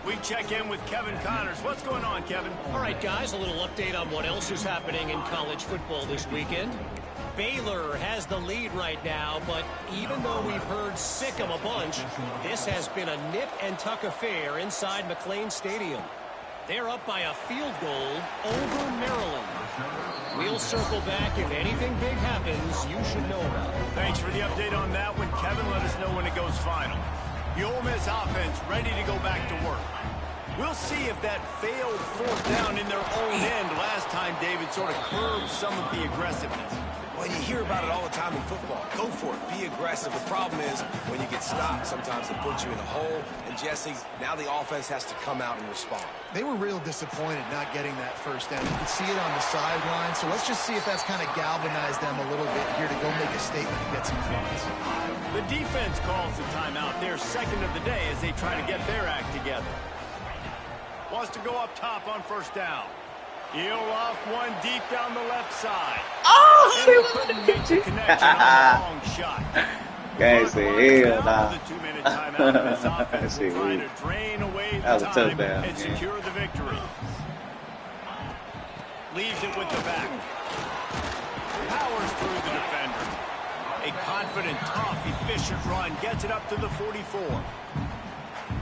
We check in with Kevin Connors. What's going on, Kevin? All right, guys, a little update on what else is happening in college football this weekend. Baylor has the lead right now, but even though we've heard sick 'em a bunch, this has been a nip-and-tuck affair inside McLean Stadium. They're up by a field goal over Maryland. We'll circle back. If anything big happens, you should know about it. Thanks for the update on that one, Kevin. Let us know when it goes final. The Ole Miss offense ready to go back to work. We'll see if that failed 4th down in their own end last time, David, sort of curbed some of the aggressiveness. Well, you hear about it all the time in football. Go for it. Be aggressive. The problem is when you get stopped, sometimes it puts you in a hole. And, Jesse, now the offense has to come out and respond. They were real disappointed not getting that 1st down. You could see it on the sideline. So let's just see if that's kind of galvanized them a little bit here to go make a statement and get some points. The defense calls the timeout, their 2nd of the day, as they try to get their act together. Wants to go up top on 1st down. He'll off one deep down the left side. Oh, she couldn't make the connection on the long shot. Can't see hell now. The 2-minute timeout of this offense will try to drain away the time and secure the victory. Leaves it with the back. Powers through the defender. A confident, tough, efficient run gets it up to the 44.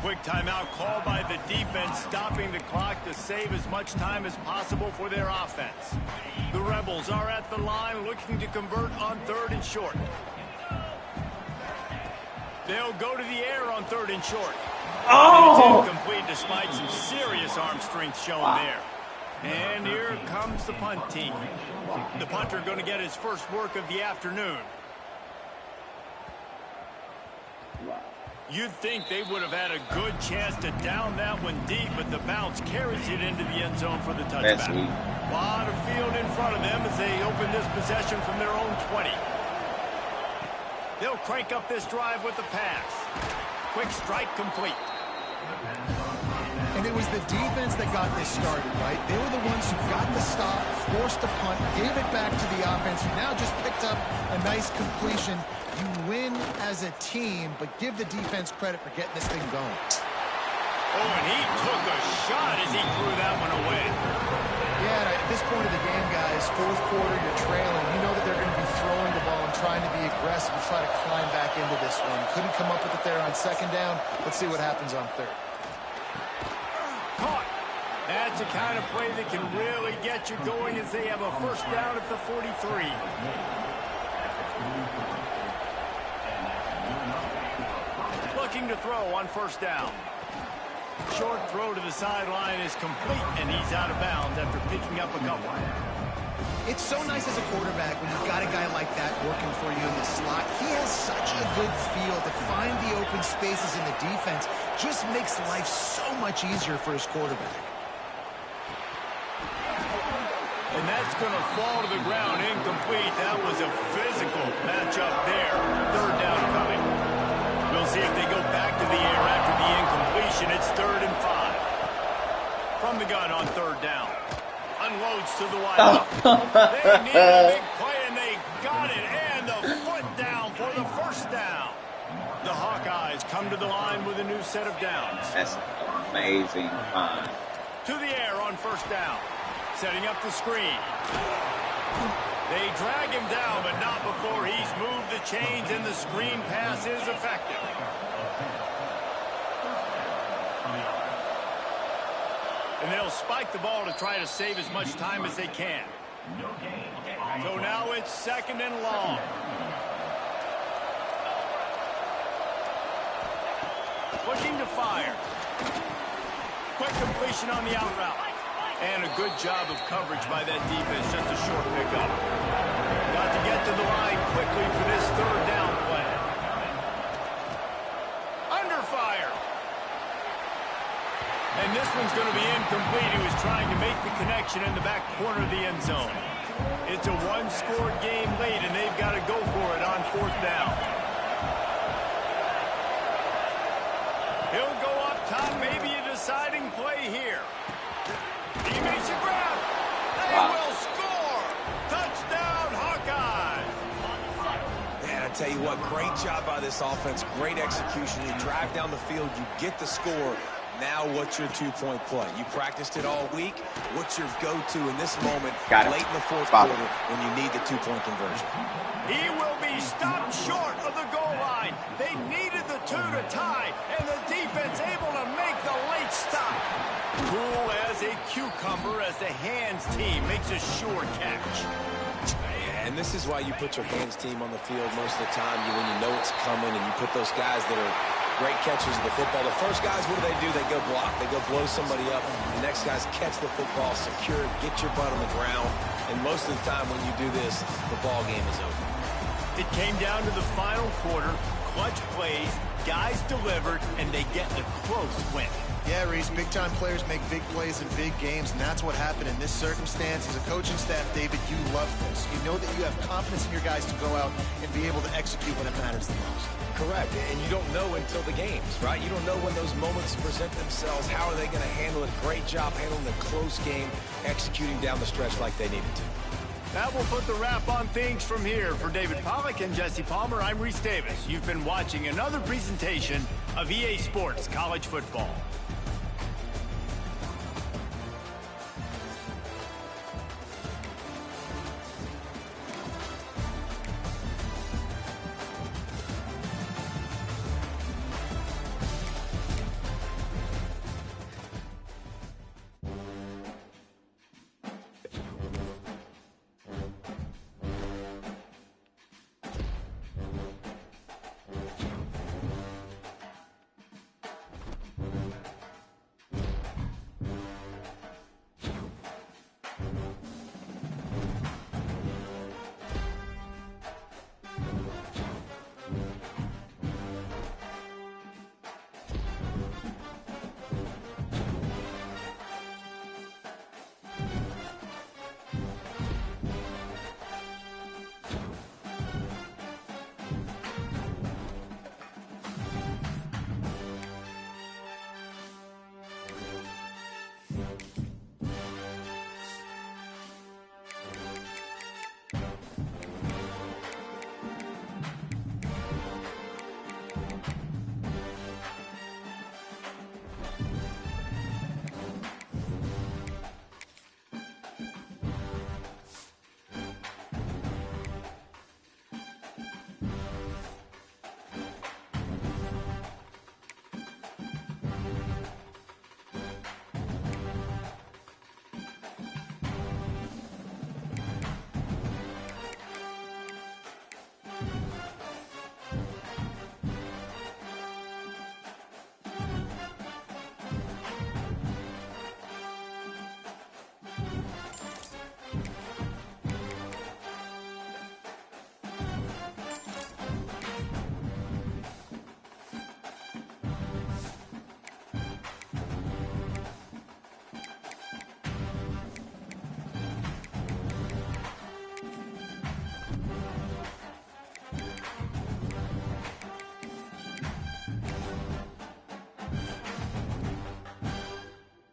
Quick timeout called by the defense, stopping the clock to save as much time as possible for their offense. The Rebels are at the line looking to convert on 3rd and short. They'll go to the air on 3rd and short. Oh! It's incomplete despite some serious arm strength shown there. And here comes the punt team. The punter going to get his first work of the afternoon. You'd think they would have had a good chance to down that one deep, but the bounce carries it into the end zone for the touchback. A lot of field in front of them as they open this possession from their own 20. They'll crank up this drive with the pass. Quick strike complete. And it was the defense that got this started, right? They were the ones who got the stop, forced a punt, gave it back to the offense, who now just picked up a nice completion. You win as a team, but give the defense credit for getting this thing going. Oh, and he took a shot as he threw that one away. Yeah, at this point of the game, guys, fourth quarter, you're trailing. You know that they're going to be throwing the ball and trying to be aggressive and try to climb back into this one. Couldn't come up with it there on second down. Let's see what happens on third. Caught. That's the kind of play that can really get you going as they have a first down at the 43. Looking to throw on first down. Short throw to the sideline is complete, and he's out of bounds after picking up a couple. It's so nice as a quarterback when you've got a guy like that working for you in the slot. He has such a good feel to find the open spaces in the defense. Just makes life so much easier for his quarterback. And that's going to fall to the ground incomplete. That was a physical matchup there. Third down coming. We'll see if they go back to the air after the incompletion. It's 3rd and 5. From the gun on third down. Unloads to the wide. They needed a big play, and they got it. And the foot down for the first down. The Hawkeyes come to the line with a new set of downs. That's amazing fun. To the air on first down. Setting up the screen. They drag him down, but not before he's moved the chains, and the screen pass is effective. And they'll spike the ball to try to save as much time as they can. So now it's 2nd and long. Looking to fire. Quick completion on the out route. And a good job of coverage by that defense, just a short pickup. Got to get to the line quickly for this third down play. Under fire. And this one's going to be incomplete. He was trying to make the connection in the back corner of the end zone. It's a one-score game late, and they've got to go for it on fourth down. He'll go up top, maybe a deciding play here. He makes a grab. They will score. Touchdown, Hawkeyes. Man, I tell you what, great job by this offense. Great execution. You drive down the field, you get the score. Now what's your two-point play? You practiced it all week. What's your go-to in this moment late in the fourth quarter when you need the two-point conversion? He will be stopped short of the goal line. They needed the 2 to tie, and the defense able to make the late stop. Cool as a cucumber as the hands team makes a sure catch. And this is why you put your hands team on the field most of the time when you know it's coming, and you put those guys that are great catchers of the football. The first guys, what do? They go block. They go blow somebody up. The next guys catch the football, secure it, get your butt on the ground. And most of the time when you do this, the ball game is over. It came down to the final quarter. Clutch plays, guys delivered, and they get a close win. Yeah, Reese, big-time players make big plays in big games, and that's what happened in this circumstance. As a coaching staff, David, you love this. You know that you have confidence in your guys to go out and be able to execute when it matters the most. Correct, and you don't know until the games, right? You don't know when those moments present themselves. How are they going to handle it? Great job handling the close game, executing down the stretch like they needed to. That will put the wrap on things from here. For David Pollack and Jesse Palmer, I'm Reese Davis. You've been watching another presentation of EA Sports College Football.